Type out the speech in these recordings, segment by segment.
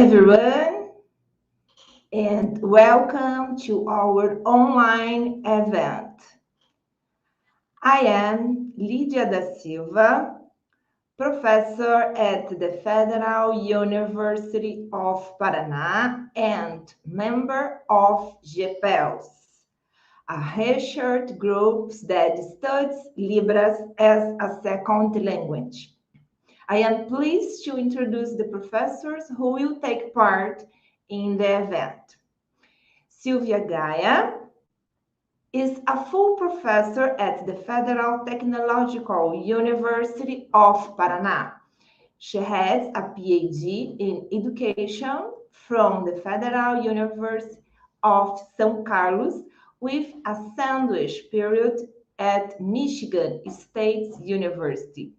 everyone, and welcome to our online event. I am Lídia da Silva, professor at the Federal University of Paraná and member of GEPELS, a research group that studies Libras as a second language. I am pleased to introduce the professors who will take part in the event. Silvia Gaia is a full professor at the Federal Technological University of Paraná. She has a PhD in education from the Federal University of São Carlos with a sandwich period at Michigan State University.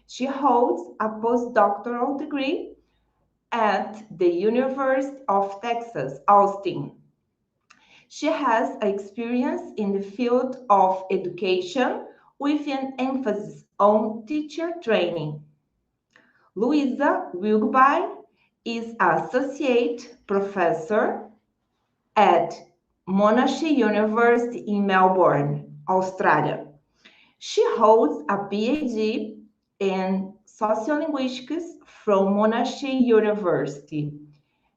She holds a postdoctoral degree at the University of Texas, Austin. She has experience in the field of education with an emphasis on teacher training. Louisa Wilkby is associate professor at Monash University in Melbourne, Australia. She holds a PhD in sociolinguistics from Monash University.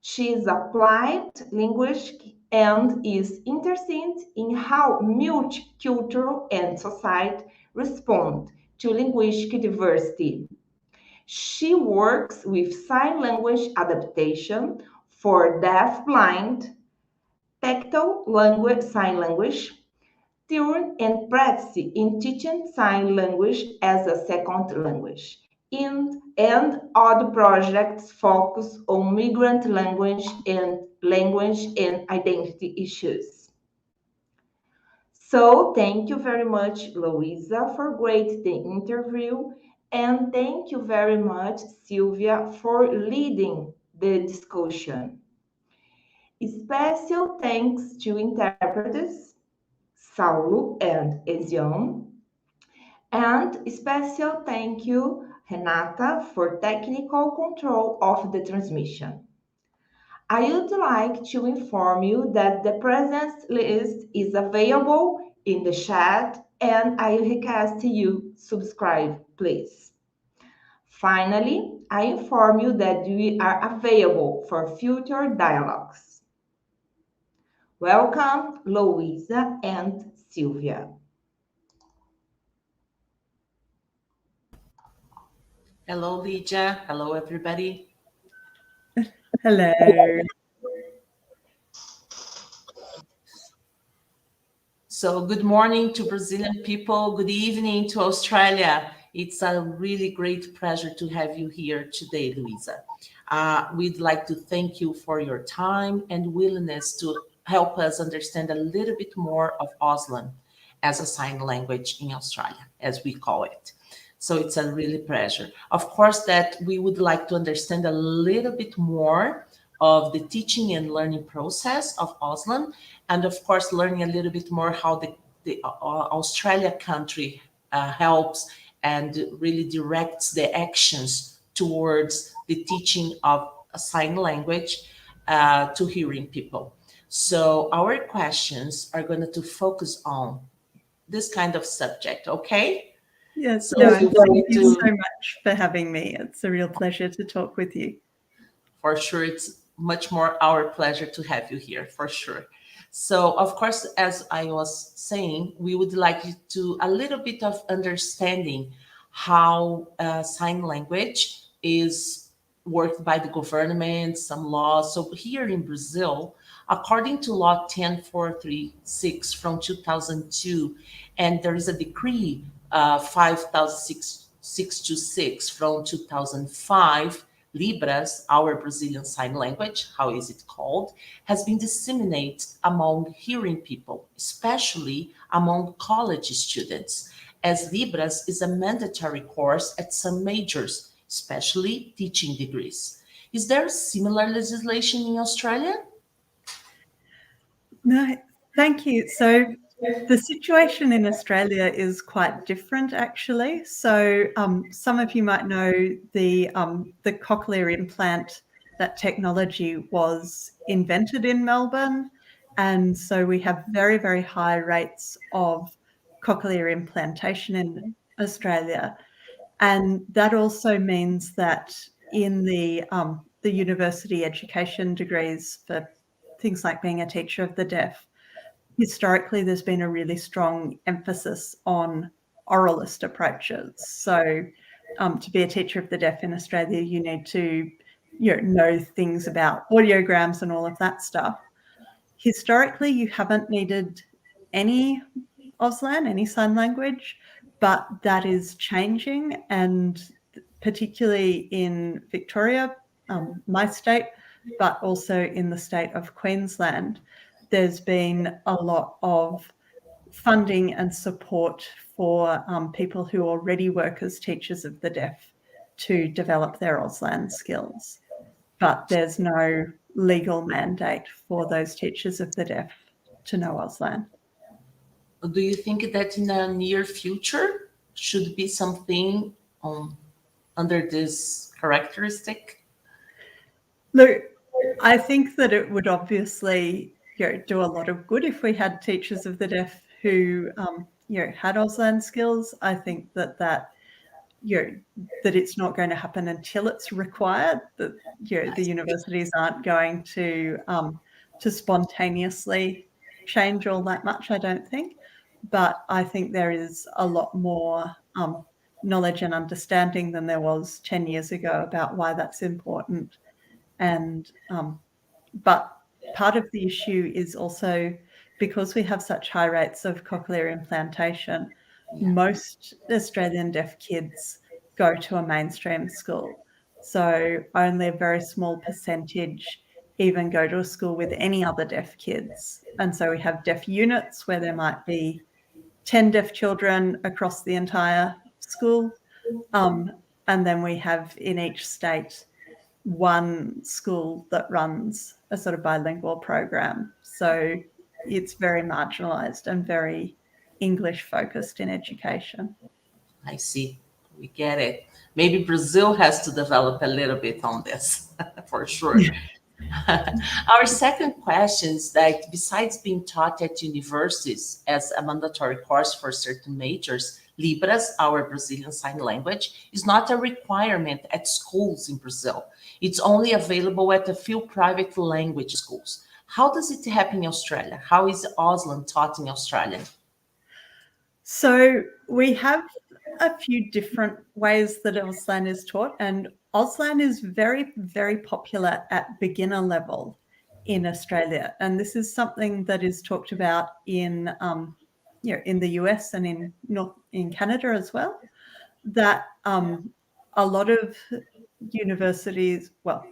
She is applied linguist and is interested in how multicultural and society respond to linguistic diversity. She works with sign language adaptation for deaf-blind, tactile language, sign language, theory and practice in teaching sign language as a second language, and other projects focus on migrant language and identity issues. So thank you very much, Louisa, for great the interview, and thank you very much, Sylvia, for leading the discussion. Special thanks to interpreters Saulo and Ezion. And special thank you, Renata, for technical control of the transmission. I would like to inform you that the presence list is available in the chat, and I request you subscribe, please. Finally, I inform you that we are available for future dialogues. Welcome, Louisa and Sylvia. Hello, Lídia. Hello, everybody. Hello. So good morning to Brazilian people. Good evening to Australia. It's a really great pleasure to have you here today, Louisa. We'd like to thank you for your time and willingness to help us understand a little bit more of Auslan as a sign language in Australia, as we call it. So it's a really pleasure. Of course, that we would like to understand a little bit more of the teaching and learning process of Auslan, and of course, learning a little bit more how the Australia country helps and really directs the actions towards the teaching of a sign language to hearing people. So our questions are going to focus on this kind of subject, okay? Yes, so thank you so much for having me. It's a real pleasure to talk with you. For sure, it's much more our pleasure to have you here, for sure. So, of course, as I was saying, we would like you to a little bit of understanding how sign language is worked by the government, some laws. So here in Brazil, according to Law 10436 from 2002, and there is a decree 5626 from 2005, Libras, our Brazilian Sign Language, how is it called, has been disseminated among hearing people, especially among college students, as Libras is a mandatory course at some majors, especially teaching degrees. Is there similar legislation in Australia? No, thank you. So the situation in Australia is quite different, actually. So some of you might know the cochlear implant that technology was invented in Melbourne. And so we have very, very high rates of cochlear implantation in Australia. And that also means that in the university education degrees for things like being a teacher of the deaf, historically there's been a really strong emphasis on oralist approaches. So to be a teacher of the deaf in Australia, you need to know things about audiograms and all of that stuff. Historically, you haven't needed any Auslan, any sign language, but that is changing, and particularly in Victoria, my state, but also in the state of Queensland, there's been a lot of funding and support for people who already work as teachers of the deaf to develop their Auslan skills. But there's no legal mandate for those teachers of the deaf to know Auslan. Do you think that in the near future should be something under this characteristic? Look, I think that it would obviously do a lot of good if we had teachers of the deaf who had Auslan skills. I think that that it's not going to happen until it's required. That the universities aren't going to spontaneously change all that much, I don't think. But I think there is a lot more knowledge and understanding than there was 10 years ago about why that's important. And but part of the issue is also because we have such high rates of cochlear implantation, most Australian deaf kids go to a mainstream school. So only a very small percentage even go to a school with any other deaf kids. And so we have deaf units where there might be 10 deaf children across the entire school. And then we have in each state one school that runs a sort of bilingual program. So it's very marginalized and very English focused in education. I see. We get it. Maybe Brazil has to develop a little bit on this for sure. Our second question is that besides being taught at universities as a mandatory course for certain majors, Libras, our Brazilian Sign Language, is not a requirement at schools in Brazil. It's only available at a few private language schools. How does it happen in Australia? How is Auslan taught in Australia? So we have a few different ways that Auslan is taught, and Auslan is very, very popular at beginner level in Australia. And this is something that is talked about in the US and in Canada as well, that a lot of universities, well,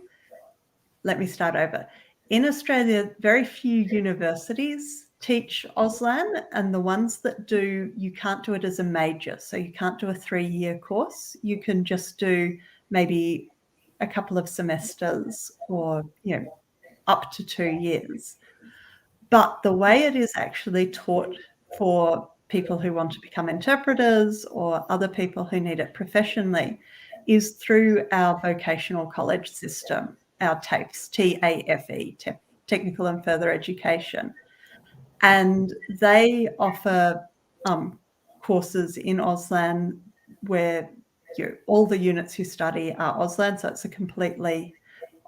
let me start over. In Australia, very few universities teach Auslan, and the ones that do, you can't do it as a major. So you can't do a 3-year course. You can just do maybe a couple of semesters or, up to 2 years. But the way it is actually taught for people who want to become interpreters or other people who need it professionally is through our vocational college system, our TAFE, TAFE, Technical and Further Education. And they offer courses in Auslan where all the units you study are Auslan, so it's a completely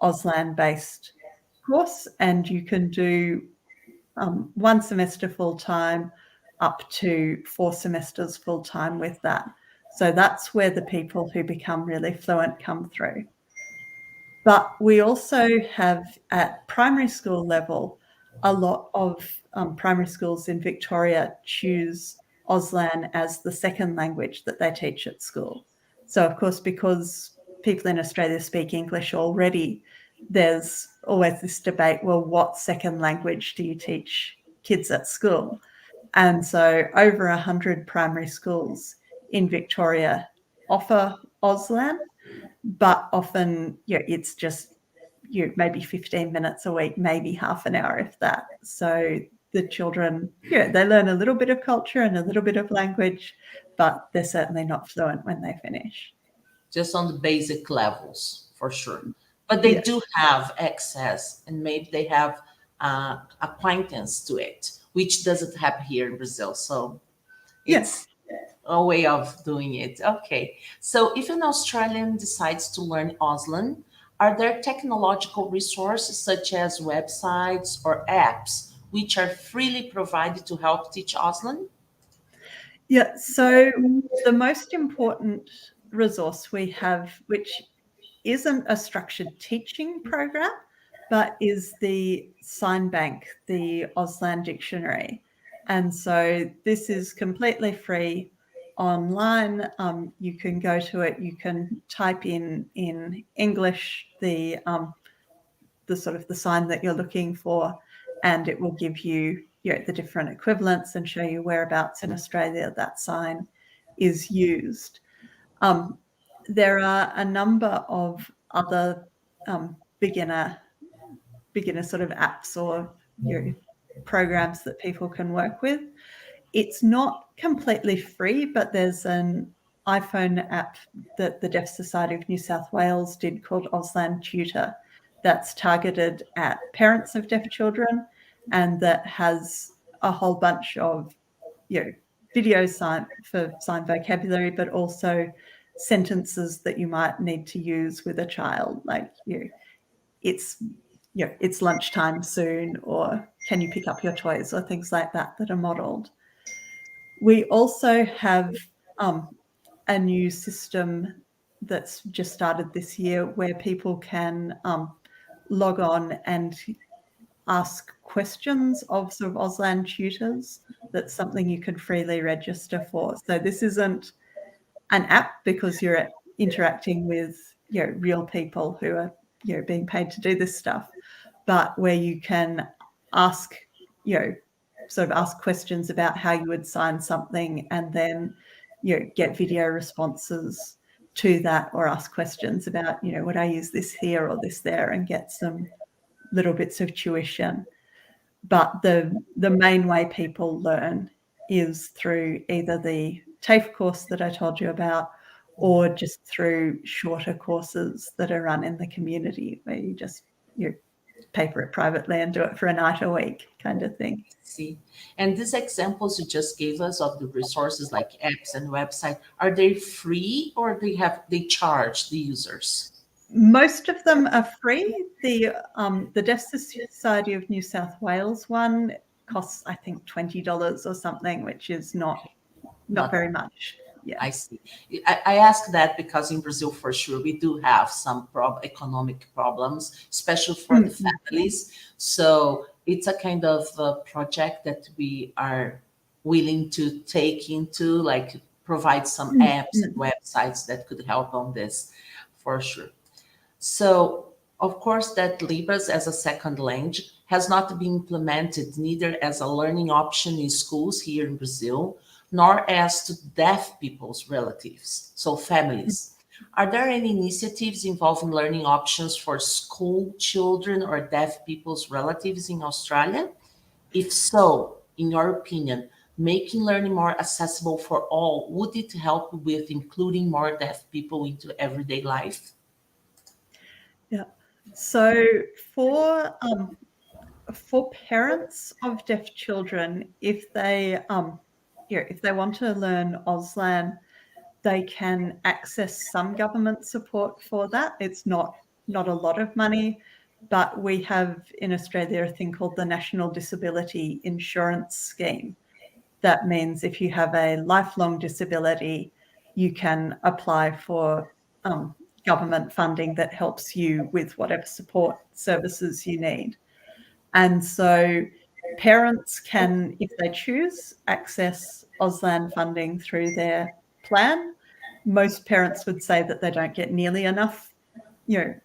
Auslan-based course, and you can do 1 semester full-time up to 4 semesters full-time with that. So that's where the people who become really fluent come through. But we also have at primary school level, a lot of primary schools in Victoria choose Auslan as the second language that they teach at school. So of course, because people in Australia speak English already, there's always this debate, well, what second language do you teach kids at school? And so over 100 primary schools in Victoria offer Auslan, but often it's just maybe 15 minutes a week, maybe half an hour if that. So the children, they learn a little bit of culture and a little bit of language, but they're certainly not fluent when they finish. Just on the basic levels, for sure. but they do have access, and maybe they have acquaintance to it, which doesn't happen here in Brazil. So Yes. it's a way of doing it. Okay. So if an Australian decides to learn Auslan, are there technological resources such as websites or apps which are freely provided to help teach Auslan? Yeah. So the most important resource we have, which isn't a structured teaching program, but is the sign bank, the Auslan dictionary. And so this is completely free online. You can go to it, you can type in English the sort of the sign that you're looking for, and it will give you, the different equivalents and show you whereabouts in Australia that sign is used. There are a number of other beginner sort of apps or programs that people can work with. It's not completely free, but there's an iPhone app that the Deaf Society of New South Wales did called Auslan Tutor that's targeted at parents of deaf children, and that has a whole bunch of video sign for sign vocabulary, but also sentences that you might need to use with a child, like it's it's lunchtime soon, or can you pick up your toys, or things like that are modeled. We also have a new system that's just started this year where people can log on and ask questions of sort of Auslan tutors. That's something you can freely register for. So this isn't an app because you're interacting with real people who are being paid to do this stuff, but where you can ask sort of ask questions about how you would sign something, and then get video responses to that, or ask questions about would I use this here or this there, and get some little bits of tuition. But the main way people learn is through either the TAFE course that I told you about, or just through shorter courses that are run in the community, where you just pay for it privately and do it for a night a week, kind of thing. See, and these examples you just gave us of the resources like apps and website, are they free, or they charge the users? Most of them are free. The Deaf Society of New South Wales one costs, I think, $20 or something, which is not very much. Yeah. I see. I ask that because in Brazil, for sure, we do have some economic problems, especially for the families. So it's a kind of project that we are willing to take into, like provide some apps and websites that could help on this, for sure. So, of course, that Libras as a second language has not been implemented neither as a learning option in schools here in Brazil, nor as to deaf people's relatives, so families. Are there any initiatives involving learning options for school children or deaf people's relatives in Australia? If so, in your opinion, making learning more accessible for all, would it help with including more deaf people into everyday life? Yeah. So for parents of deaf children, if they want to learn Auslan, they can access some government support for that. It's not a lot of money, but we have in Australia a thing called the National Disability Insurance Scheme. That means if you have a lifelong disability, you can apply for government funding that helps you with whatever support services you need. And so parents can, if they choose, access Auslan funding through their plan. Most parents would say that they don't get nearly enough,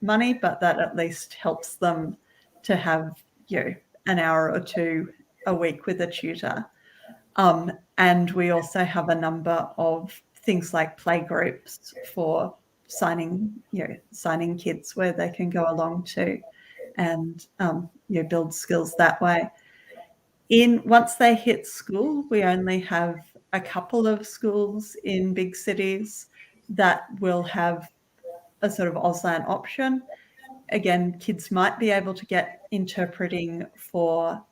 money, but that at least helps them to have, an hour or two a week with a tutor. And we also have a number of things like play groups for signing kids where they can go along to and build skills that way. Once they hit school, we only have a couple of schools in big cities that will have a sort of Auslan option. again, kids might be able to get interpreting for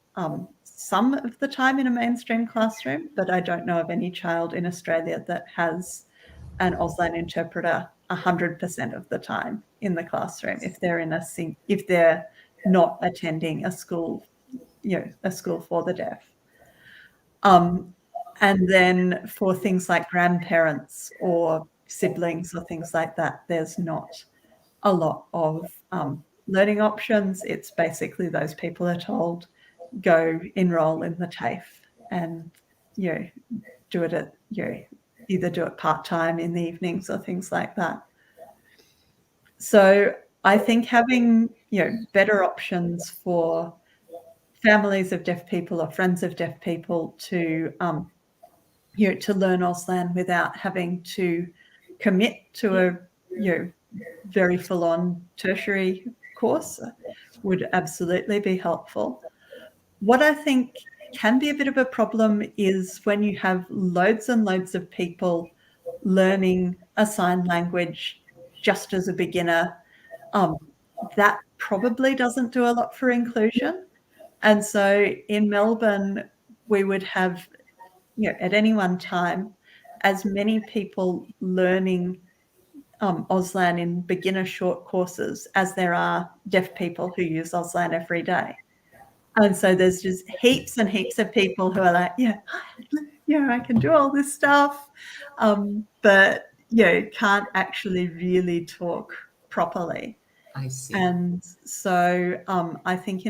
some of the time in a mainstream classroom, but I don't know of any child in Australia that has an Auslan interpreter 100% of the time in the classroom if they're not attending a school, a school for the deaf. And then for things like grandparents or siblings or things like that, there's not a lot of learning options. It's basically those people are told, go enroll in the TAFE and, do it at, either do it part-time in the evenings or things like that. So I think having, better options for families of deaf people or friends of deaf people to learn Auslan without having to commit to a, very full-on tertiary course would absolutely be helpful. What I think can be a bit of a problem is when you have loads and loads of people learning a sign language just as a beginner. That probably doesn't do a lot for inclusion. And so in Melbourne, we would have, at any one time, as many people learning Auslan in beginner short courses as there are deaf people who use Auslan every day. And so there's just heaps and heaps of people who are like, I can do all this stuff, but, can't actually really talk properly. I see. And so I think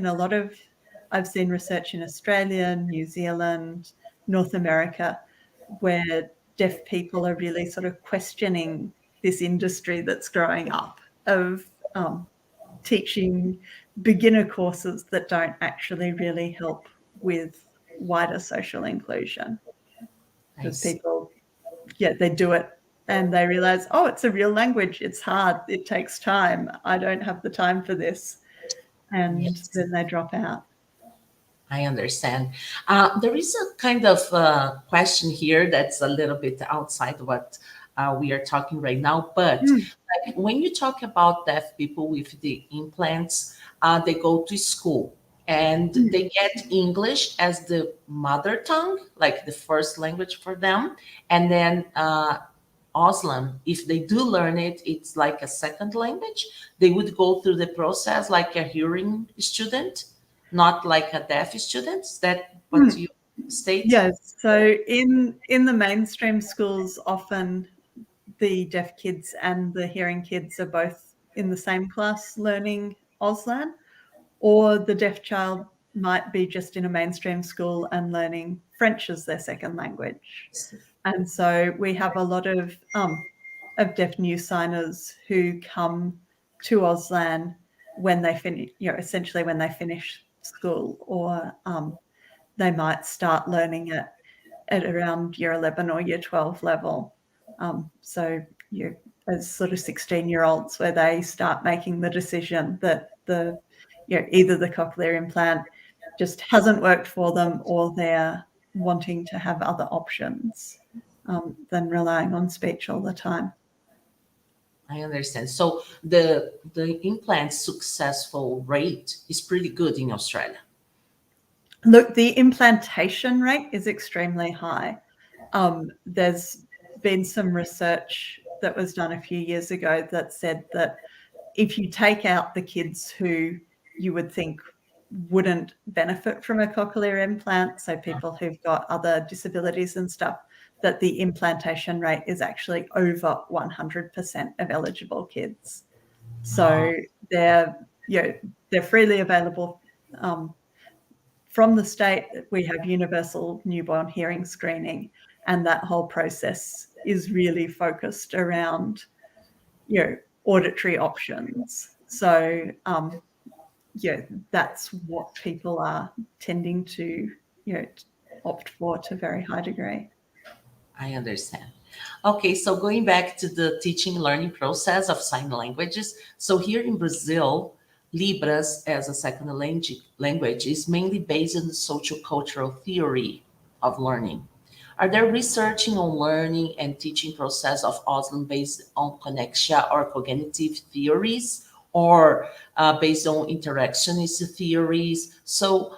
I've seen research in Australia, New Zealand, North America, where deaf people are really sort of questioning this industry that's growing up of teaching beginner courses that don't actually really help with wider social inclusion. Because people, they do it and they realize, oh, it's a real language. It's hard. It takes time. I don't have the time for this. And then they drop out. I understand. There is a kind of question here that's a little bit outside what we are talking right now. But like, when you talk about deaf people with the implants, they go to school and they get English as the mother tongue, like the first language for them. And then Auslan, if they do learn it, it's like a second language. They would go through the process like a hearing student, not like a deaf student. Is that what you state? Yes. So in the mainstream schools, often the deaf kids and the hearing kids are both in the same class learning Auslan, or the deaf child might be just in a mainstream school and learning French as their second language. And so we have a lot of deaf new signers who come to Auslan when they finish, essentially when they finish school, or they might start learning it at around year 11 or year 12 level. So as sort of 16-year-olds, where they start making the decision that either the cochlear implant just hasn't worked for them, or they're wanting to have other options than relying on speech all the time. I understand. So the implant successful rate is pretty good in Australia. Look, the implantation rate is extremely high. There's been some research that was done a few years ago that said that if you take out the kids who you would think wouldn't benefit from a cochlear implant, so people who've got other disabilities and stuff, that the implantation rate is actually over 100% of eligible kids. So they're freely available from the state. We have universal newborn hearing screening, and that whole process is really focused around, auditory options. So, that's what people are tending to, opt for to a very high degree. I understand. Okay, so going back to the teaching learning process of sign languages. So here in Brazil, Libras as a second language is mainly based on the social-cultural theory of learning. Are there researching on learning and teaching process of Auslan based on connexia or cognitive theories, or based on interactionist theories. So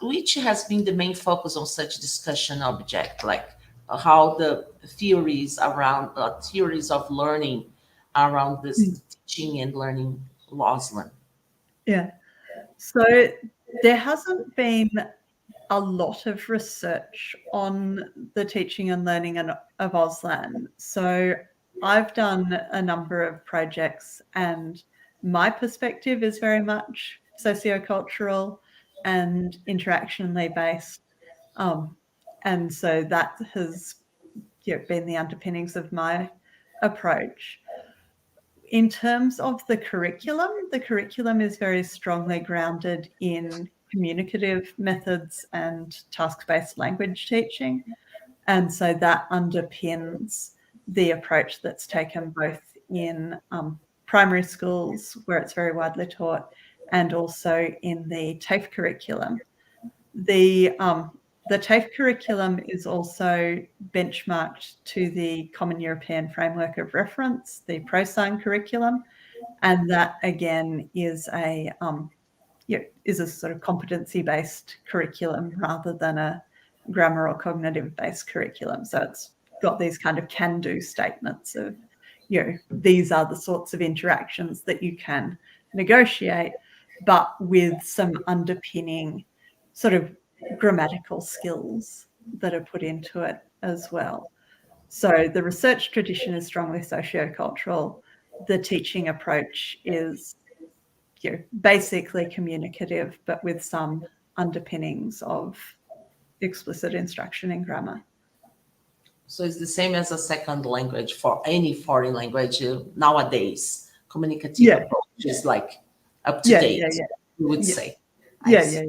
which has been the main focus on such discussion object, like how the theories around theories of learning around this teaching and learning Auslan? Yeah. So there hasn't been a lot of research on the teaching and learning of Auslan. So I've done a number of projects, and my perspective is very much sociocultural and interactionally based. And so that has been the underpinnings of my approach. In terms of the curriculum is very strongly grounded in communicative methods and task-based language teaching. And so that underpins the approach that's taken both in primary schools, where it's very widely taught, and also in the TAFE curriculum. The TAFE curriculum is also benchmarked to the Common European Framework of Reference, the ProSign curriculum, and that again is a sort of competency-based curriculum rather than a grammar or cognitive-based curriculum. So it's got these kind of can-do statements of, these are the sorts of interactions that you can negotiate, but with some underpinning sort of grammatical skills that are put into it as well. So the research tradition is strongly sociocultural. The teaching approach is basically communicative, but with some underpinnings of explicit instruction in grammar. So it's the same as a second language for any foreign language nowadays. Communicative approach is like up to date, you would say. Yeah.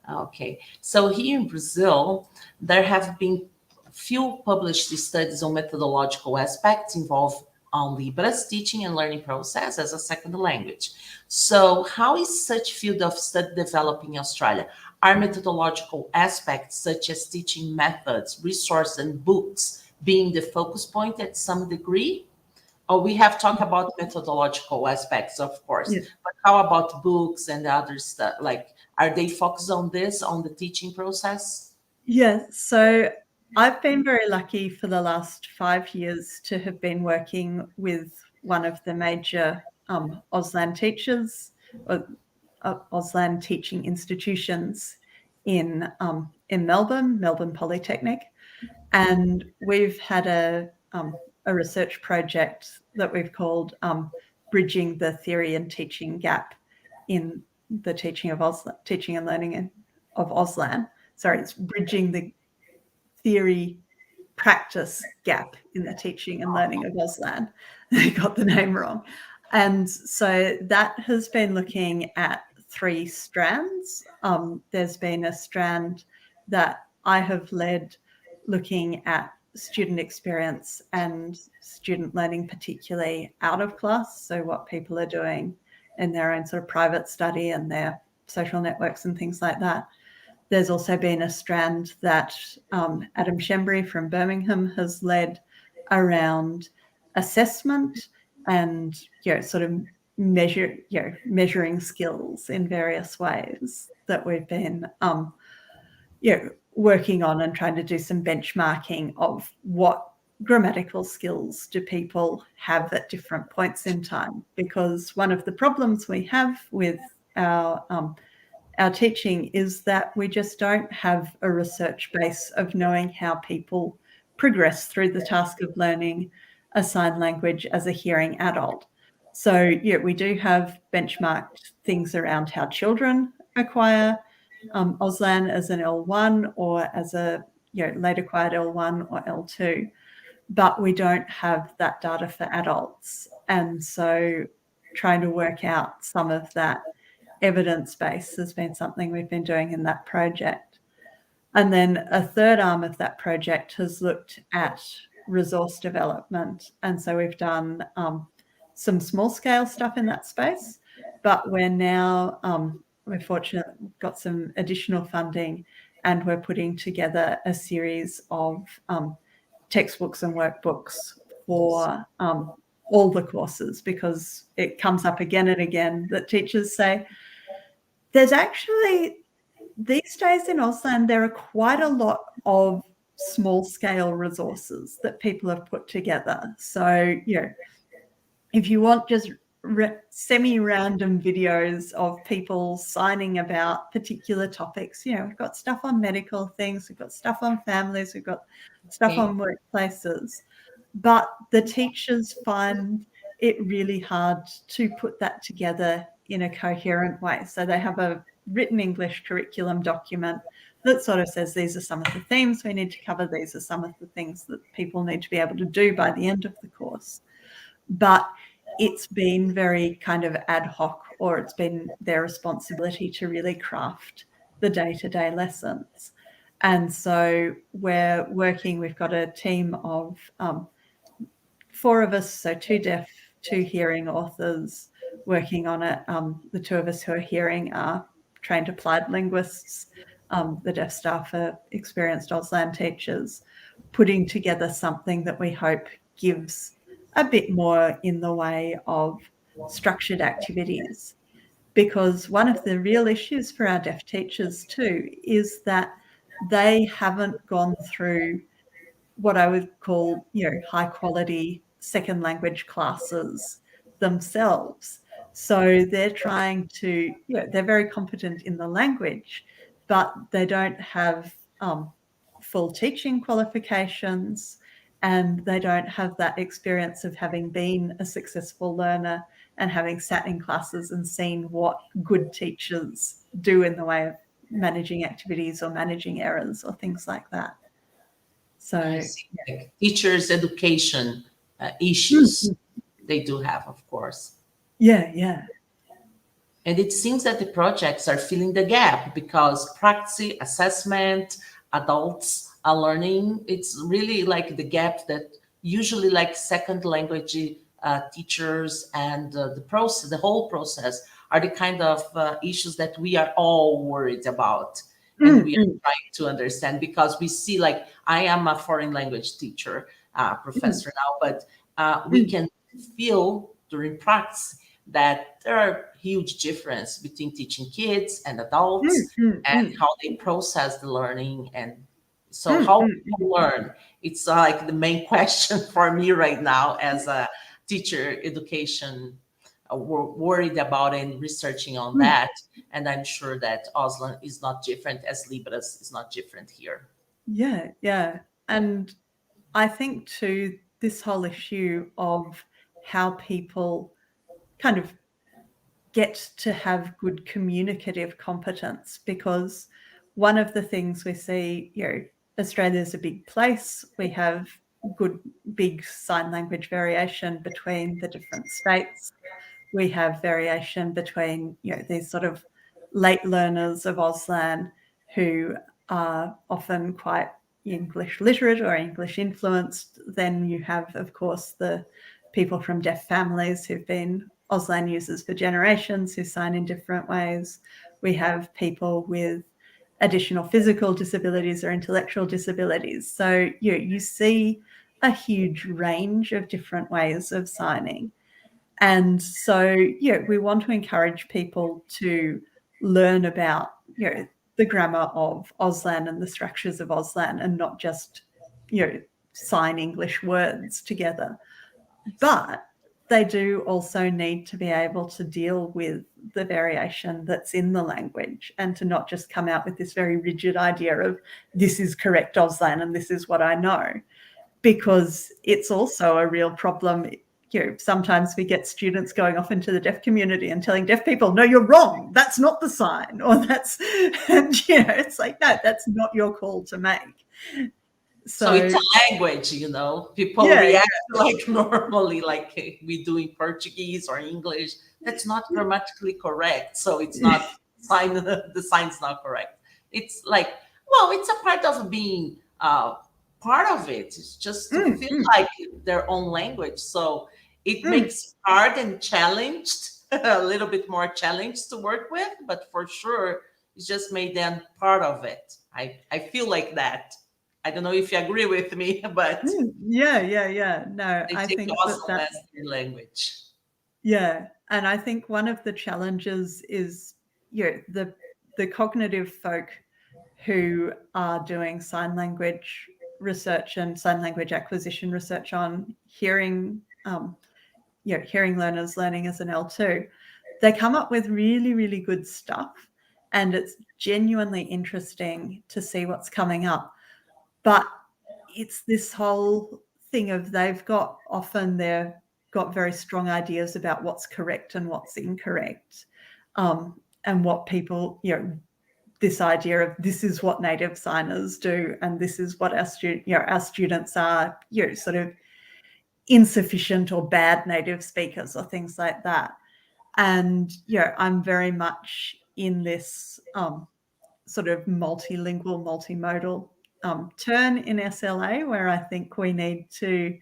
Okay. So here in Brazil, there have been few published studies on methodological aspects involved on Libras teaching and learning process as a second language. So how is such field of study developing in Australia? Are methodological aspects such as teaching methods, resources, and books being the focus point at some degree? Or we have talked about methodological aspects, of course, but how about books and other stuff? Like, are they focused on this, on the teaching process? Yeah, so I've been very lucky for the last 5 years to have been working with one of the major Auslan teachers, or Auslan teaching institutions in Melbourne Polytechnic, and we've had a research project that we've called Bridging the Theory and Teaching Gap in the teaching and learning of Auslan. Sorry, it's Bridging the Theory Practice Gap in the Teaching and Learning of Auslan. I got the name wrong. And so that has been looking at 3 strands. There's been a strand that I have led looking at student experience and student learning, particularly out of class. So what people are doing in their own sort of private study and their social networks and things like that. There's also been a strand that Adam Shembry from Birmingham has led around assessment and sort of measuring skills in various ways that we've been working on and trying to do some benchmarking of what grammatical skills do people have at different points in time. Because one of the problems we have with our teaching is that we just don't have a research base of knowing how people progress through the task of learning a sign language as a hearing adult. So we do have benchmarked things around how children acquire Auslan as an L1 or as a late acquired L1 or L2, but we don't have that data for adults. And so trying to work out some of that evidence base has been something we've been doing in that project. And then a third arm of that project has looked at resource development. And so we've done some small scale stuff in that space, but we're now, we're fortunate, got some additional funding, and we're putting together a series of textbooks and workbooks for all the courses, because it comes up again and again that teachers say, there's actually, these days in Auslan, there are quite a lot of small scale resources that people have put together. So, if you want just semi-random videos of people signing about particular topics, we've got stuff on medical things, we've got stuff on families, we've got stuff on workplaces. But the teachers find it really hard to put that together in a coherent way. So they have a written English curriculum document that sort of says, these are some of the themes we need to cover, these are some of the things that people need to be able to do by the end of the course. But it's been very kind of ad hoc, or it's been their responsibility to really craft the day-to-day lessons. And so we've got a team of 4 of us, so 2 deaf, 2 hearing authors working on it. The 2 of us who are hearing are trained applied linguists. The deaf staff are experienced Auslan teachers, putting together something that we hope gives a bit more in the way of structured activities. Because one of the real issues for our deaf teachers too is that they haven't gone through what I would call, high quality second language classes themselves. So they're trying to, they're very competent in the language, but they don't have full teaching qualifications, and they don't have that experience of having been a successful learner and having sat in classes and seen what good teachers do in the way of managing activities or managing errors or things like that. So I see. Like teachers' education issues they do have, of course. yeah. And it seems that the projects are filling the gap, because practice, assessment, adults are learning. It's really like the gap that usually like second language teachers and the whole process are the kind of issues that we are all worried about. And we are trying to understand, because we see, like, I am a foreign language teacher, professor now, but we can feel during practice that there are huge difference between teaching kids and adults and how they process the learning. And so how people learn, it's like the main question for me right now as a teacher education, worried about and researching on that. And I'm sure that Auslan is not different, as Libras is not different here. Yeah. And I think too, this whole issue of how people kind of get to have good communicative competence, because one of the things we see, Australia's a big place. We have good big sign language variation between the different states. We have variation between, these sort of late learners of Auslan who are often quite English literate or English influenced. Then you have, of course, the people from deaf families who've been Auslan users for generations who sign in different ways. We have people with additional physical disabilities or intellectual disabilities. So you see a huge range of different ways of signing. And so, we want to encourage people to learn about, the grammar of Auslan and the structures of Auslan, and not just, sign English words together. But they do also need to be able to deal with the variation that's in the language, and to not just come out with this very rigid idea of this is correct Auslan and this is what I know, because it's also a real problem. Sometimes we get students going off into the deaf community and telling deaf people, no, you're wrong, that's not the sign, or that's, and it's like, no, that's not your call to make. So it's a language, people react like normally, like we do in Portuguese or English. That's not grammatically correct. So it's not the sign's not correct. It's like, well, it's a part of being part of it. It's just to feel like their own language. So it makes it hard and challenged, a little bit more challenged to work with, but for sure, it's just made them part of it. I feel like that. I don't know if you agree with me, but Yeah. No, they I take think Auslan that as their language. yeah, and I think one of the challenges is the cognitive folk who are doing sign language research and sign language acquisition research on hearing hearing learners learning as an L2. They come up with really, really good stuff, and it's genuinely interesting to see what's coming up. But it's this whole thing of they've got very strong ideas about what's correct and what's incorrect, and what people, this idea of this is what native signers do and this is what our students are, sort of insufficient or bad native speakers or things like that. And I'm very much in this sort of multilingual, multimodal turn in SLA, where I think we need to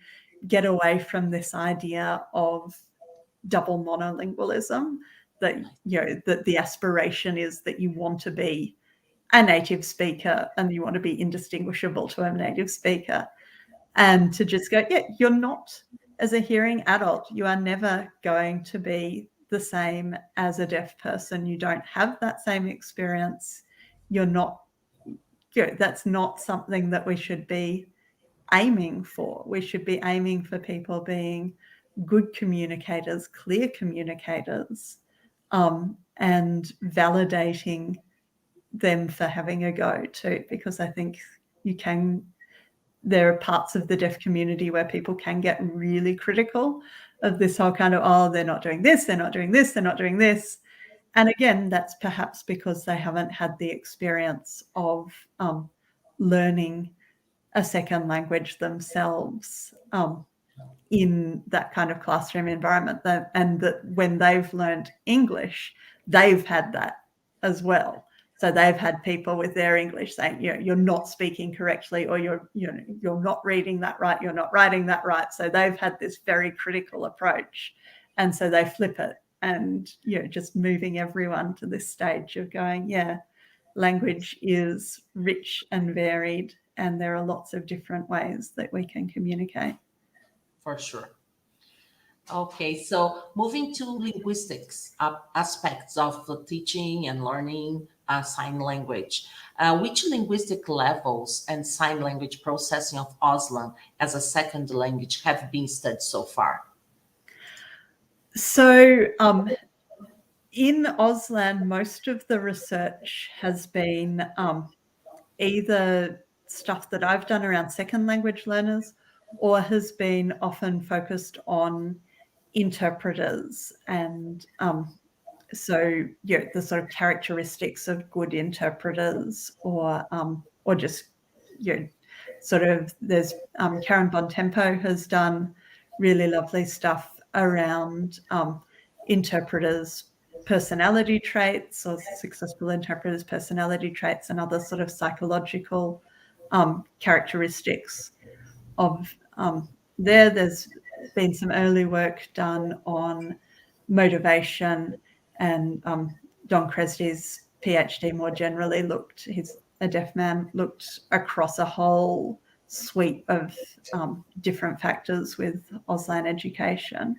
get away from this idea of double monolingualism, that that the aspiration is that you want to be a native speaker and you want to be indistinguishable to a native speaker, and to just go, you're not, as a hearing adult, you are never going to be the same as a deaf person. You don't have that same experience. You're not, that's not something that we should be aiming for. We should be aiming for people being good communicators, clear communicators, and validating them for having a go too, because I think there are parts of the deaf community where people can get really critical of this whole kind of, oh, they're not doing this, they're not doing this, they're not doing this. And again, that's perhaps because they haven't had the experience of learning a second language themselves in that kind of classroom environment. And that when they've learned English, they've had that as well. So they've had people with their English saying, you're not speaking correctly, or you're not reading that right, you're not writing that right. So they've had this very critical approach, and so they flip it, and just moving everyone to this stage of going, language is rich and varied, and there are lots of different ways that we can communicate. For sure. Okay, so moving to linguistics aspects of the teaching and learning sign language. Which linguistic levels and sign language processing of Auslan as a second language have been studied so far? So in Auslan, most of the research has been either stuff that I've done around second language learners, or has been often focused on interpreters, and so the sort of characteristics of good interpreters, or just sort of, there's Karen Bontempo has done really lovely stuff around interpreters' personality traits, or successful interpreters' personality traits, and other sort of psychological characteristics of there's been some early work done on motivation, and Don Kresge's PhD more generally he's a deaf man, looked across a whole suite of different factors with Auslan education.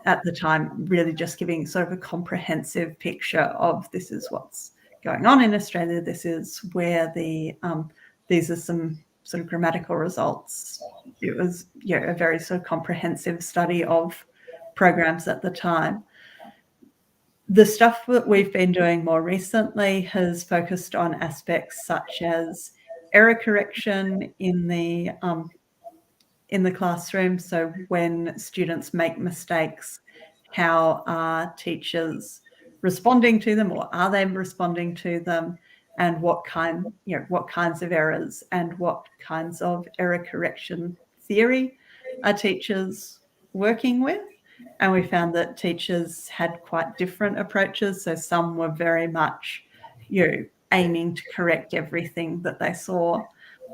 At the time, really just giving sort of a comprehensive picture of, this is what's going on in Australia, this is where these are some sort of grammatical results. It was a very sort of comprehensive study of programs at the time. The stuff that we've been doing more recently has focused on aspects such as error correction in the classroom. So when students make mistakes, how are teachers responding to them, or are they responding to them, and what kinds of errors and what kinds of error correction theory are teachers working with. And we found that teachers had quite different approaches. So some were very much, aiming to correct everything that they saw,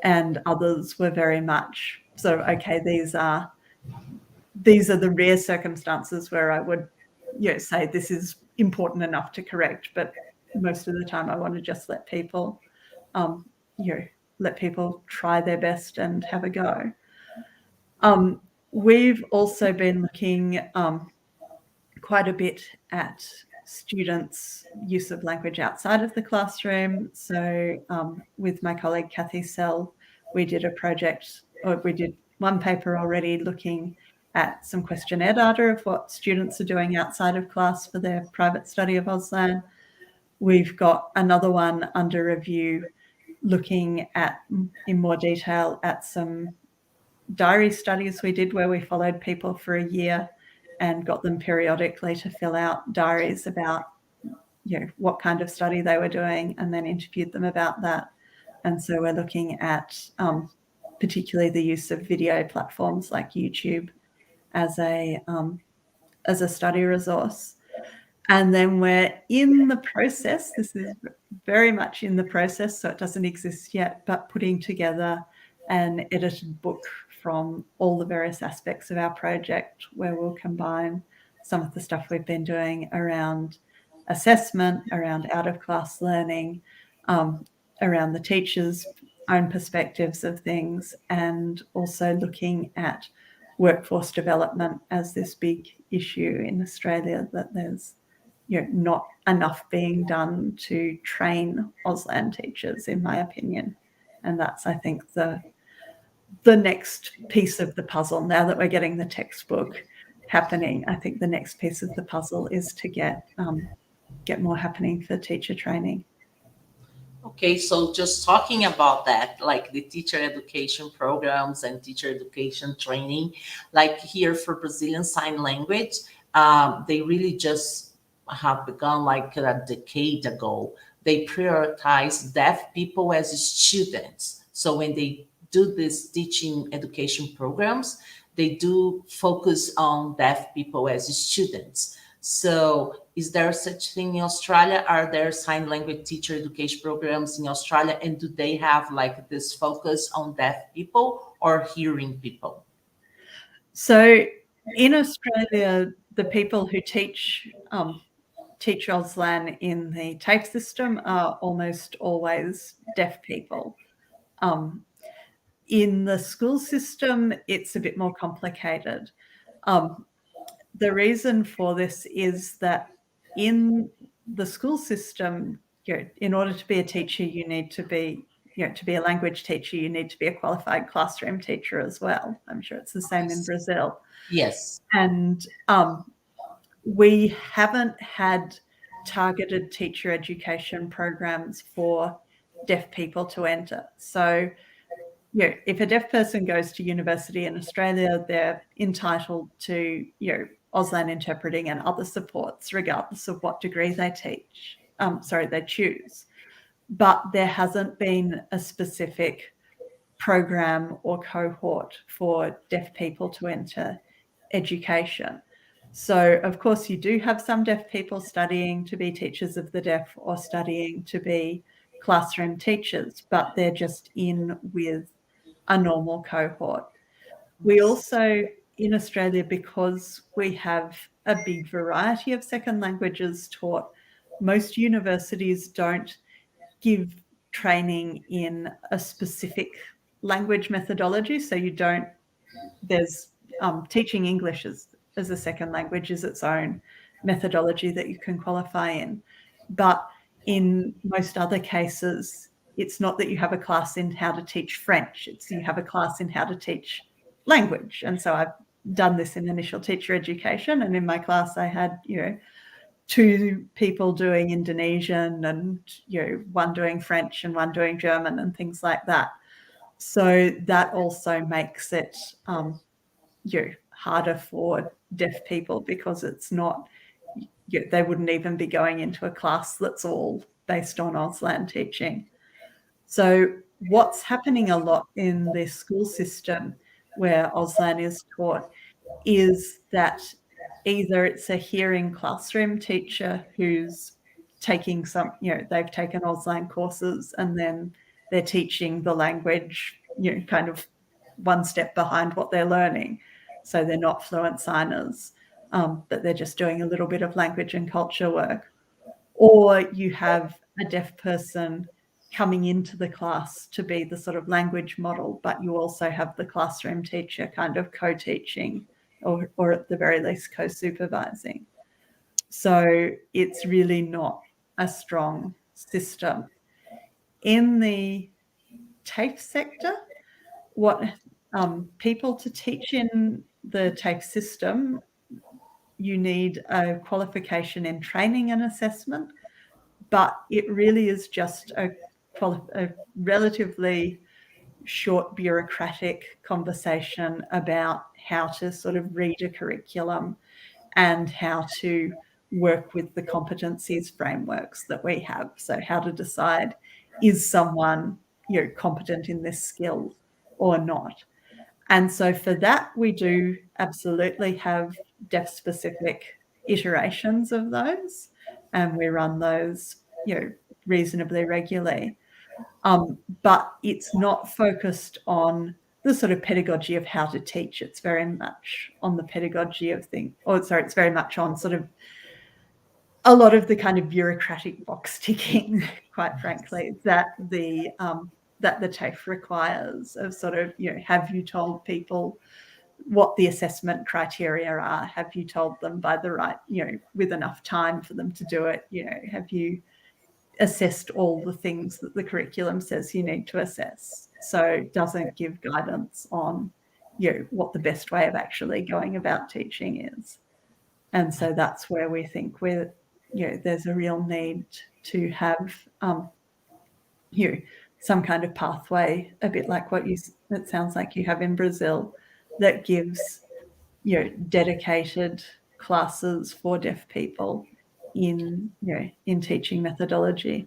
and others were very much so, okay, these are the rare circumstances where I would say this is important enough to correct, but most of the time I want to just let people let people try their best and have a go. We've also been looking quite a bit at students' use of language outside of the classroom. So with my colleague Kathy Sell, we did a project, or we did one paper already looking at some questionnaire data of what students are doing outside of class for their private study of Auslan. We've got another one under review looking at, in more detail, at some diary studies we did where we followed people for a year and got them periodically to fill out diaries about, you know, what kind of study they were doing, and then interviewed them about that. And so we're looking at particularly the use of video platforms like YouTube as a study resource. And then we're in the process, this is very much in the process, so it doesn't exist yet, but putting together an edited book from all the various aspects of our project, where we'll combine some of the stuff we've been doing around assessment, around out-of-class learning, around the teachers' own perspectives of things, and also looking at workforce development as this big issue in Australia, that there's, you know, not enough being done to train Auslan teachers, in my opinion. And that's, I think, the next piece of the puzzle. Now that we're getting the textbook happening, I think the next piece of the puzzle is to get more happening for teacher training. Okay, so just talking about that, like the teacher education programs and teacher education training, like here for Brazilian Sign Language, they really just have begun like a decade ago. They prioritize deaf people as students. So when they do these teaching education programs, they do focus on deaf people as students. So is there such thing in Australia? Are there sign language teacher education programs in Australia? And do they have like this focus on deaf people or hearing people? So in Australia, the people who teach Auslan in the TAFE system are almost always deaf people. In the school system, it's a bit more complicated. The reason for this is that in the school system, you know, in order to be a teacher, you need to be, you know, to be a language teacher, you need to be a qualified classroom teacher as well. I'm sure it's the same in Brazil. Yes. And we haven't had targeted teacher education programs for deaf people to enter. So, you know, if a deaf person goes to university in Australia, they're entitled to, you know, Auslan interpreting and other supports, regardless of what degree they teach. They choose. But there hasn't been a specific program or cohort for deaf people to enter education. So, of course, you do have some deaf people studying to be teachers of the deaf or studying to be classroom teachers, but they're just in with a normal cohort. We also, in Australia, because we have a big variety of second languages taught, most universities don't give training in a specific language methodology. So you don't, there's teaching English as a second language is its own methodology that you can qualify in. But in most other cases, it's not that you have a class in how to teach French, it's you have a class in how to teach language. And so I've done this in initial teacher education, and in my class I had, you know, 2 people doing Indonesian and, you know, one doing French and one doing German and things like that. So that also makes it you know, harder for deaf people, because it's not, you know, they wouldn't even be going into a class that's all based on Auslan teaching. So what's happening a lot in the school system where Auslan is taught is that either it's a hearing classroom teacher who's taking some, you know, they've taken Auslan courses and then they're teaching the language, you know, kind of one step behind what they're learning. So they're not fluent signers, but they're just doing a little bit of language and culture work. Or you have a deaf person coming into the class to be the sort of language model, but you also have the classroom teacher kind of co-teaching or at the very least co-supervising. So it's really not a strong system. In the TAFE sector, what people to teach in the TAFE system, you need a qualification in training and assessment, but it really is just a relatively short bureaucratic conversation about how to sort of read a curriculum and how to work with the competencies frameworks that we have. So how to decide, is someone, you know, competent in this skill or not? And so for that, we do absolutely have deaf-specific iterations of those, and we run those, you know, reasonably regularly. But it's not focused on the sort of pedagogy of how to teach. It's very much on the pedagogy of things, it's very much on sort of a lot of the kind of bureaucratic box ticking, quite frankly, that the TAFE requires of sort of, you know, have you told people what the assessment criteria are? Have you told them by the right, you know, with enough time for them to do it? You know, have you assessed all the things that the curriculum says you need to assess? So it doesn't give guidance on, you know, what the best way of actually going about teaching is. And so that's where we think there's a real need to have, you know, some kind of pathway, a bit like it sounds like you have in Brazil, that gives, you know, dedicated classes for deaf people in teaching methodology.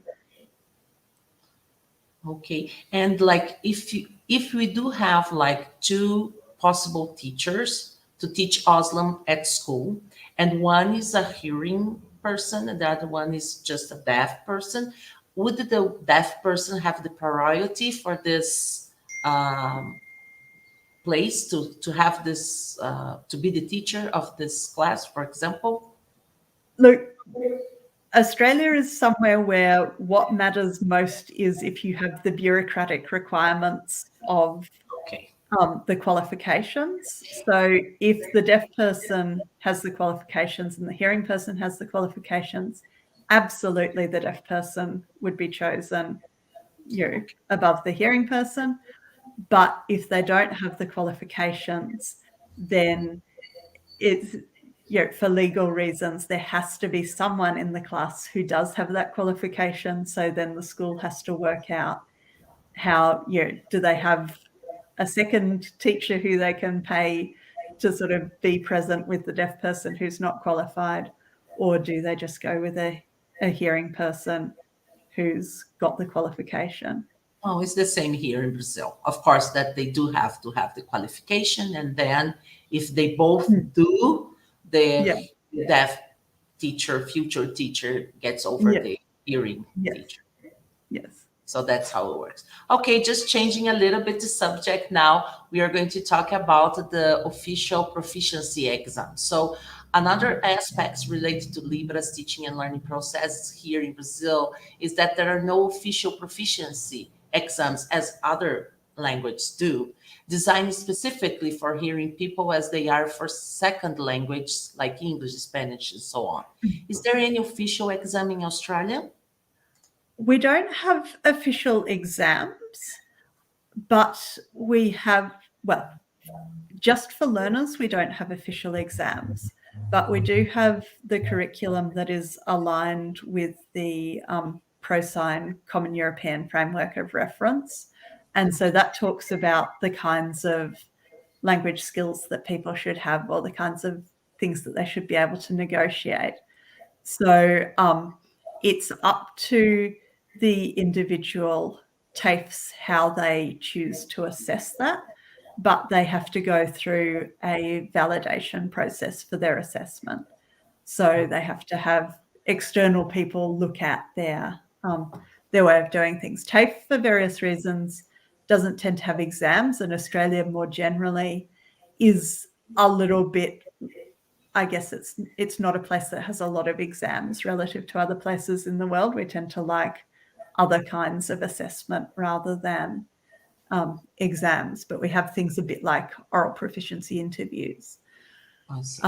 Okay, and like if we do have like two possible teachers to teach Auslan at school, and one is a hearing person and the other one is just a deaf person, would the deaf person have the priority for this place to have this to be the teacher of this class, for example? Look, Australia is somewhere where what matters most is if you have the bureaucratic requirements of Okay. The qualifications. So if the deaf person has the qualifications and the hearing person has the qualifications, absolutely the deaf person would be chosen, you know, above the hearing person. But if they don't have the qualifications, then it's, you know, for legal reasons, there has to be someone in the class who does have that qualification. So then the school has to work out how, you know, do they have a second teacher who they can pay to sort of be present with the deaf person who's not qualified, or do they just go with a hearing person who's got the qualification? Oh, it's the same here in Brazil. Of course, that they do have to have the qualification, and then if they both do, the deaf teacher, future teacher, gets over the hearing teacher. Yes. So that's how it works. Okay, just changing a little bit the subject now. We are going to talk about the official proficiency exam. So another aspect related to Libra's teaching and learning process here in Brazil is that there are no official proficiency exams as other languages do, designed specifically for hearing people as they are for second language like English, Spanish, and so on. Is there any official exam in Australia? We don't have official exams, but we have, well, just for learners, we don't have official exams, but we do have the curriculum that is aligned with the ProSign Common European Framework of Reference. And so that talks about the kinds of language skills that people should have, or the kinds of things that they should be able to negotiate. So it's up to the individual TAFEs how they choose to assess that, but they have to go through a validation process for their assessment. So they have to have external people look at their way of doing things. TAFE, for various reasons, doesn't tend to have exams, and Australia more generally is a little bit, I guess it's not a place that has a lot of exams relative to other places in the world. We tend to like other kinds of assessment rather than exams. But we have things a bit like oral proficiency interviews. I see.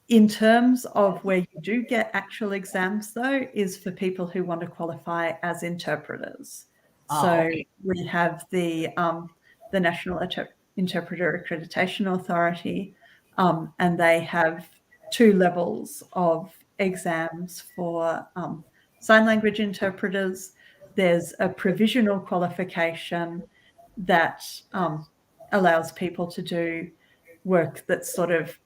In terms of where you do get actual exams, though, is for people who want to qualify as interpreters. Okay. We have the National Interpreter Accreditation Authority, and they have 2 levels of exams for sign language interpreters. There's a provisional qualification that allows people to do work that's sort of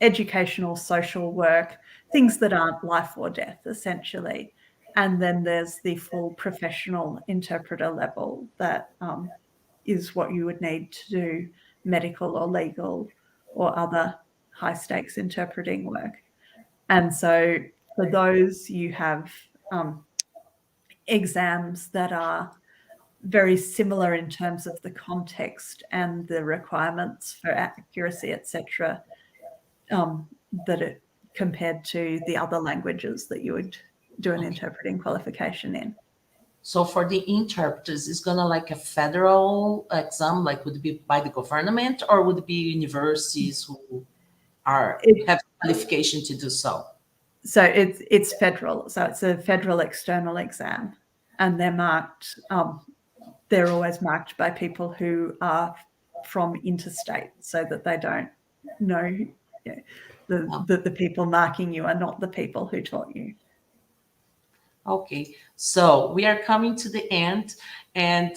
educational, social work, things that aren't life or death, essentially. And then there's the full professional interpreter level that is what you would need to do medical or legal or other high stakes interpreting work. And so for those, you have exams that are very similar in terms of the context and the requirements for accuracy, etc., that it compared to the other languages that you would do an interpreting qualification in. So for the interpreters, it's gonna like a federal exam, like would it be by the government, or would it be universities who have qualification to do so? So it's federal. So it's a federal external exam, and they're marked. They're always marked by people who are from interstate, so that they don't know that the people marking you are not the people who taught you. Okay, so we are coming to the end, and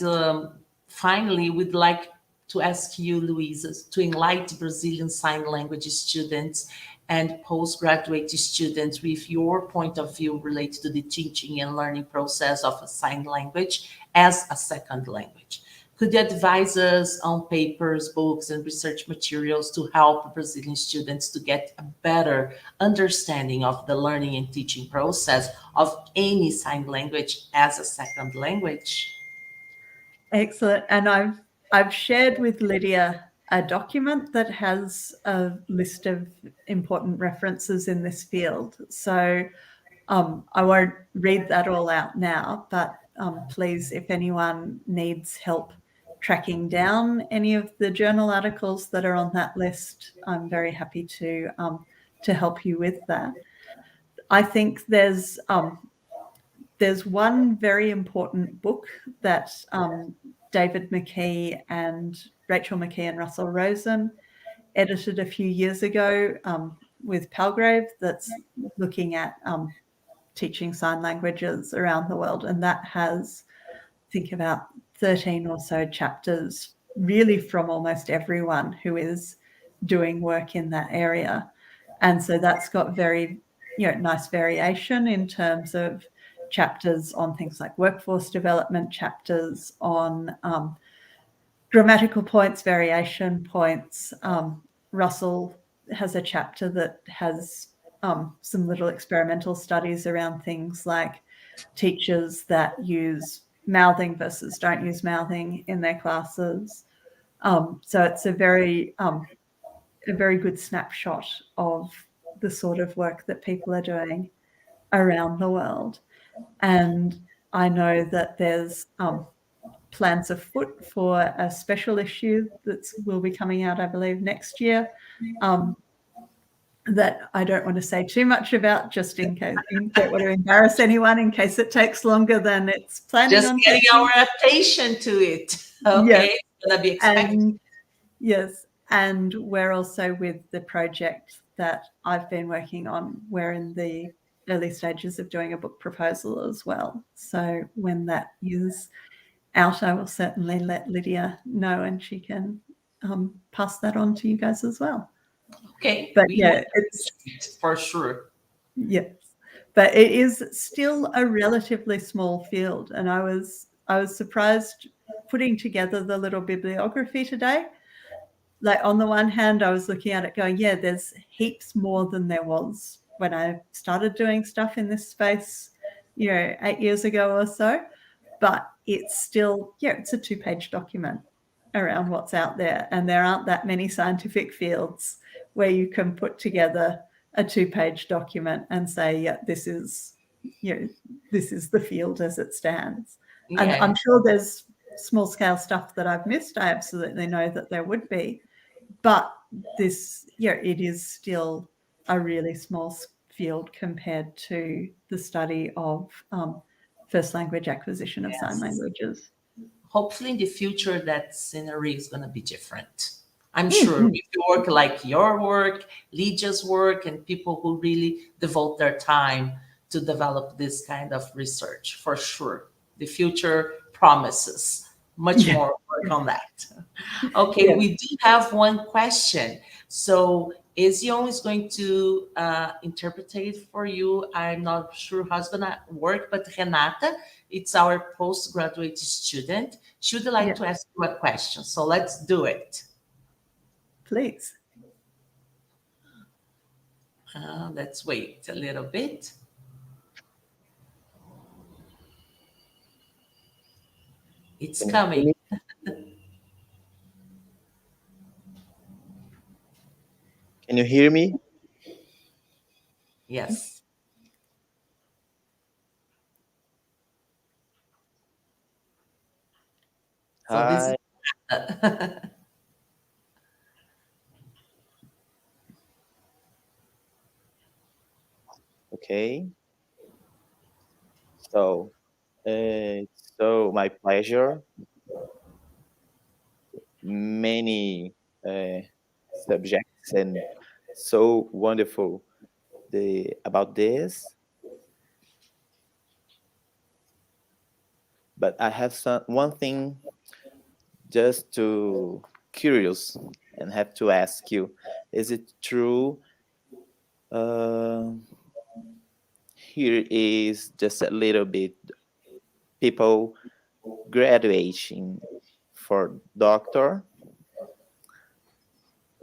finally, we'd like to ask you, Luisa, to enlighten Brazilian Sign Language students and postgraduate students with your point of view related to the teaching and learning process of a sign language as a second language. Could you advise us on papers, books, and research materials to help Brazilian students to get a better understanding of the learning and teaching process of any sign language as a second language? Excellent. And I've shared with Lydia a document that has a list of important references in this field. So I won't read that all out now, but please, if anyone needs help tracking down any of the journal articles that are on that list, I'm very happy to help you with that. I think there's one very important book that David McKee and Rachel McKee and Russell Rosen edited a few years ago with Palgrave that's looking at teaching sign languages around the world. And that has, I think, about 13 or so chapters, really from almost everyone who is doing work in that area. And so that's got very nice variation in terms of chapters on things like workforce development, chapters on grammatical points, variation points. Russell has a chapter that has some little experimental studies around things like teachers that use mouthing versus don't use mouthing in their classes. So it's a very good snapshot of the sort of work that people are doing around the world. And I know that there's plans afoot for a special issue that will be coming out, I believe, next year, that I don't want to say too much about, just in case I don't want to embarrass anyone in case it takes longer than it's planning just on getting taking. our attention to it. Okay, Yes. It's gonna be expected. Yes, and we're also with the project that I've been working on. We're in the early stages of doing a book proposal as well. So when that is out, I will certainly let Lydia know, and she can pass that on to you guys as well. Okay, but yeah, it's for sure. Yes, but it is still a relatively small field, and I was surprised putting together the little bibliography today. Like, on the one hand, I was looking at it going, yeah, there's heaps more than there was when I started doing stuff in this space, 8 years ago or so. But it's still, it's a 2-page document around what's out there. And there aren't that many scientific fields where you can put together a 2-page document and say, yeah, this is this is the field as it stands. And Yeah. I'm sure there's small scale stuff that I've missed. I absolutely know that there would be, but this, it is still a really small field compared to the study of first language acquisition of sign languages. Hopefully in the future that scenery is going to be different. I'm sure if you work like your work, Lydia's work, and people who really devote their time to develop this kind of research, for sure. The future promises much more work on that. Okay, we do have one question. So Ezion is going to interpret it for you. I'm not sure how it's going to work, but Renata, it's our postgraduate student. She would like to ask you a question. So let's do it. Please. Let's wait a little bit. It's coming. Can you hear me? Yes. So this is Okay. So, it's so my pleasure. Many subjects and so wonderful about this. But I have one thing just to curious and have to ask you: is it true? Here is just a little bit people graduating for doctor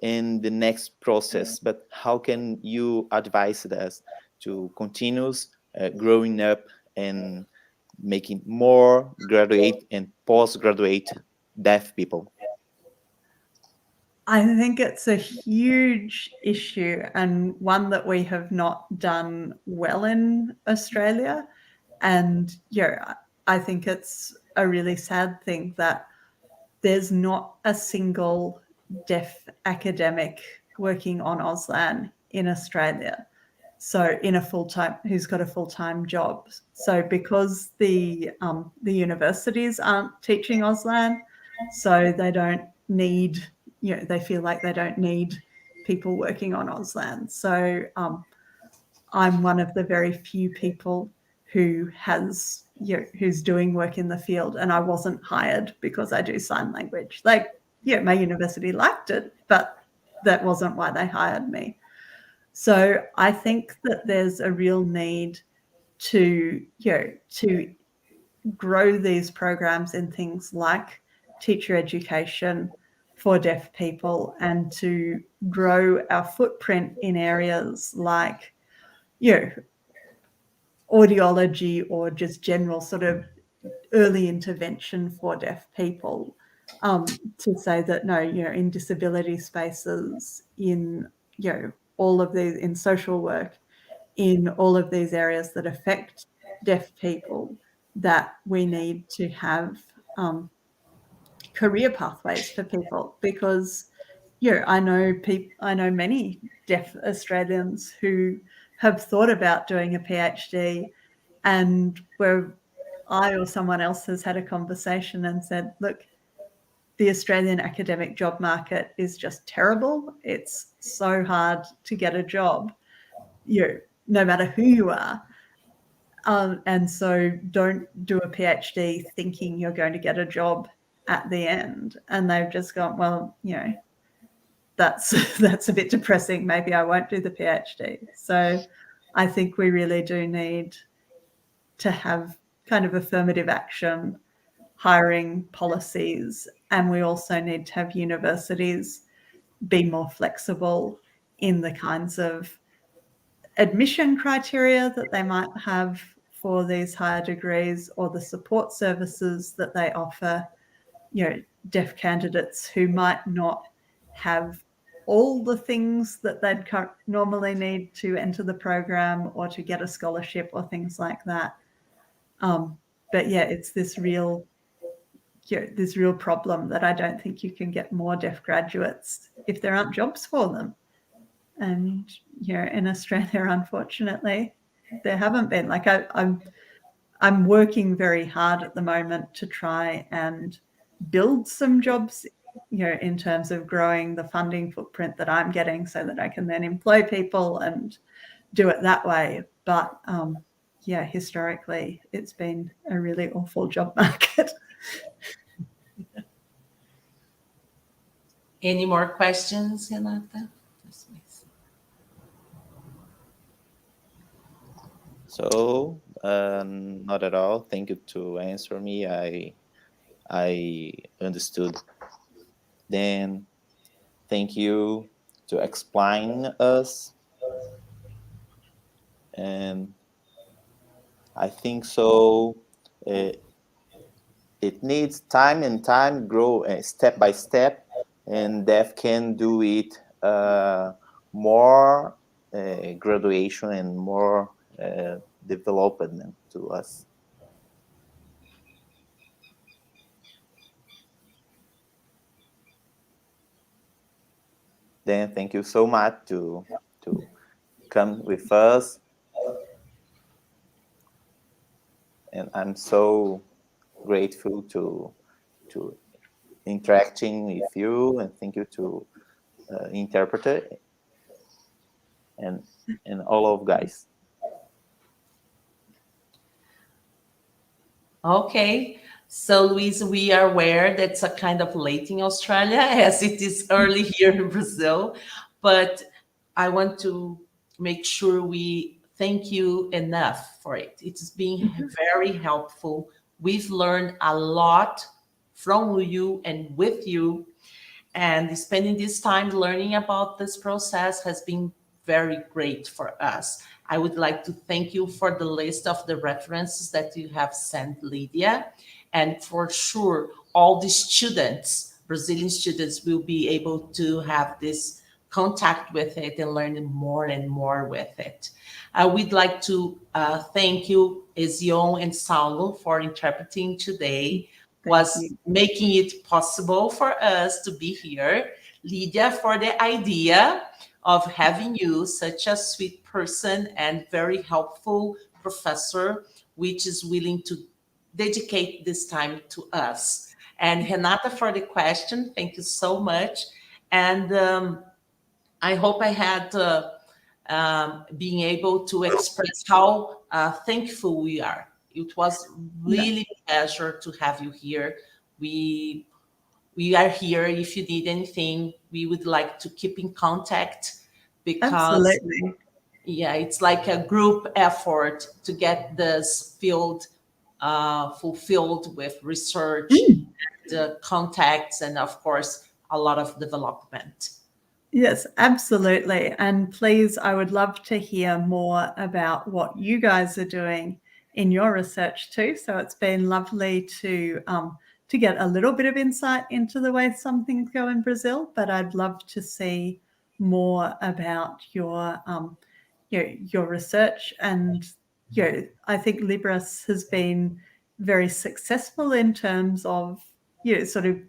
in the next process, but how can you advise us to continue growing up and making more graduate and postgraduate deaf people? I think it's a huge issue and one that we have not done well in Australia. And I think it's a really sad thing that there's not a single deaf academic working on Auslan in Australia. So in a full-time, who's got a full-time job. So because the universities aren't teaching Auslan, so they don't need, they feel like they don't need people working on Auslan. So I'm one of the very few people who has, who's doing work in the field, and I wasn't hired because I do sign language. Like, my university liked it, but that wasn't why they hired me. So I think that there's a real need to, to grow these programs in things like teacher education for deaf people, and to grow our footprint in areas like, audiology or just general sort of early intervention for deaf people, to say that no, in disability spaces, in, all of these, in social work, in all of these areas that affect deaf people, that we need to have career pathways for people. Because I know many deaf Australians who have thought about doing a PhD, and where I or someone else has had a conversation and said, look, the Australian academic job market is just terrible. It's so hard to get a job, no matter who you are. And so don't do a PhD thinking you're going to get a job at the end. And they've just gone, well, that's a bit depressing. Maybe I won't do the PhD. So I think we really do need to have kind of affirmative action hiring policies, and we also need to have universities be more flexible in the kinds of admission criteria that they might have for these higher degrees, or the support services that they offer, deaf candidates who might not have all the things that they'd normally need to enter the program or to get a scholarship or things like that. But yeah, it's this real problem that I don't think you can get more deaf graduates if there aren't jobs for them. And in Australia, unfortunately, there haven't been. Like I'm working very hard at the moment to try and build some jobs, in terms of growing the funding footprint that I'm getting so that I can then employ people and do it that way. But historically, it's been a really awful job market. Any more questions, Renata? So, not at all. Thank you to answer me. I understood. Then, thank you to explain us. And I think so. It needs time and time, grow step by step, and deaf can do it more graduation and more development to us. Then thank you so much to come with us, and I'm so grateful to interacting with you, and thank you to interpreter and all of guys. Okay, so Louise, we are aware that's a kind of late in Australia as it is early here in Brazil, but I want to make sure we thank you enough for it. It's been very helpful. We've learned a lot from you and with you, and spending this time learning about this process has been very great for us. I would like to thank you for the list of the references that you have sent, Lydia. And for sure, all the students, Brazilian students, will be able to have this contact with it and learn more and more with it. We'd like to thank you, Ezion and Saulo, for interpreting today. Was making it possible for us to be here. Lydia, for the idea of having you, such a sweet person and very helpful professor, which is willing to dedicate this time to us. And Renata, for the question, thank you so much. And I hope I had being able to express how thankful we are. It was really a pleasure to have you here. We are here if you need anything. We would like to keep in contact because Absolutely. Yeah, it's like a group effort to get this field fulfilled with research, and, contacts, and of course, a lot of development. Yes, absolutely. And please, I would love to hear more about what you guys are doing in your research too. So it's been lovely to get a little bit of insight into the way some things go in Brazil, but I'd love to see more about your research. And I think Libris has been very successful in terms of sort of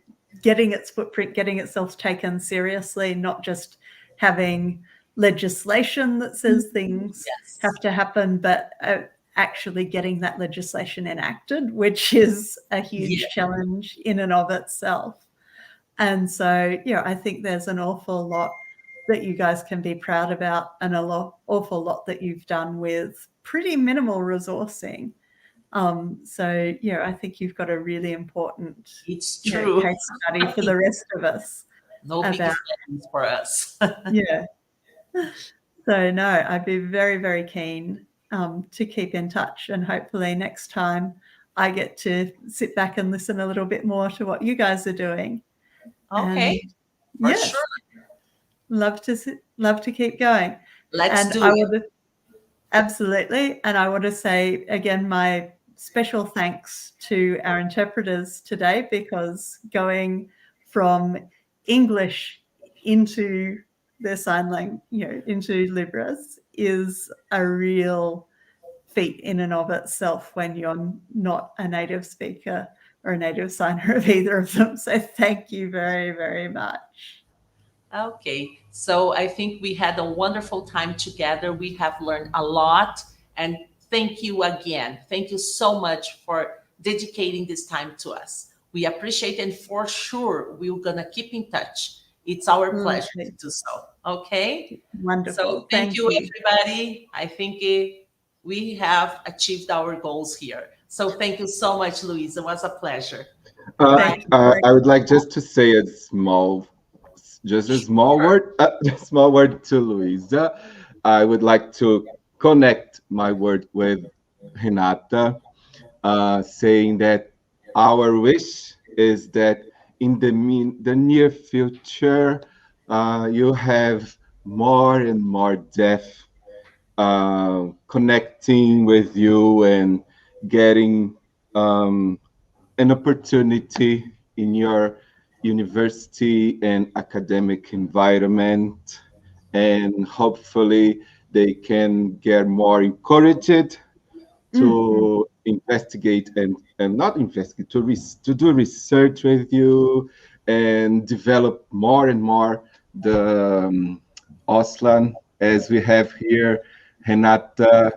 getting its footprint, getting itself taken seriously, not just having legislation that says things have to happen, but actually getting that legislation enacted, which is a huge challenge in and of itself. And so, I think there's an awful lot that you guys can be proud about, and awful lot that you've done with pretty minimal resourcing. So I think you've got a really important It's true. Case study for the rest of us. No big things for us. Yeah. So no, I'd be very, very keen to keep in touch, and hopefully next time I get to sit back and listen a little bit more to what you guys are doing. Okay. For sure. Love to keep going. Let's do it. Absolutely. And I want to say again my special thanks to our interpreters today, because going from English into their sign language, into Libras is a real feat in and of itself when you're not a native speaker or a native signer of either of them. So thank you very, very much. Okay, so I think we had a wonderful time together. We have learned a lot, and thank you again. Thank you so much for dedicating this time to us. We appreciate, and for sure, we're gonna keep in touch. It's our pleasure to Lovely. do so. Okay, so Wonderful. thank Thank you, you. everybody. I think we have achieved our goals here. So thank you so much, Louise. It was a pleasure. Bye. Thank you. I would like just to say just a small Sure. word, a small word to Luisa. I would like to connect my word with Renata, saying that our wish is that in the near future, you have more and more deaf connecting with you and getting an opportunity in your university and academic environment, and hopefully they can get more encouraged Mhm. to investigate and not investigate to do research with you and develop more and more the Auslan, as we have here Renata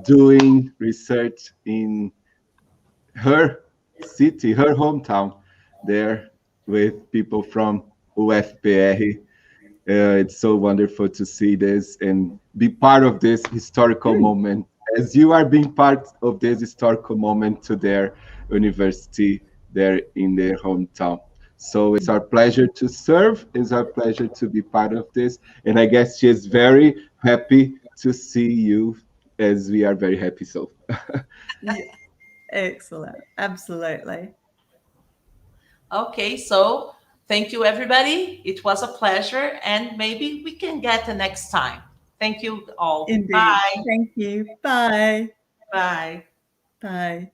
doing research in her city, her hometown, there with people from UFPR. It's so wonderful to see this and be part of this historical Mm. moment, as you are being part of this historical moment to their university there in their hometown. So it's our pleasure to serve. It's our pleasure to be part of this. And I guess she is very happy to see you, as we are very happy. So Yeah. Excellent. Absolutely. Okay, so thank you, everybody. It was a pleasure, and maybe we can get the next time. Thank you all. Indeed. Bye. Thank you. Bye. Bye. Bye.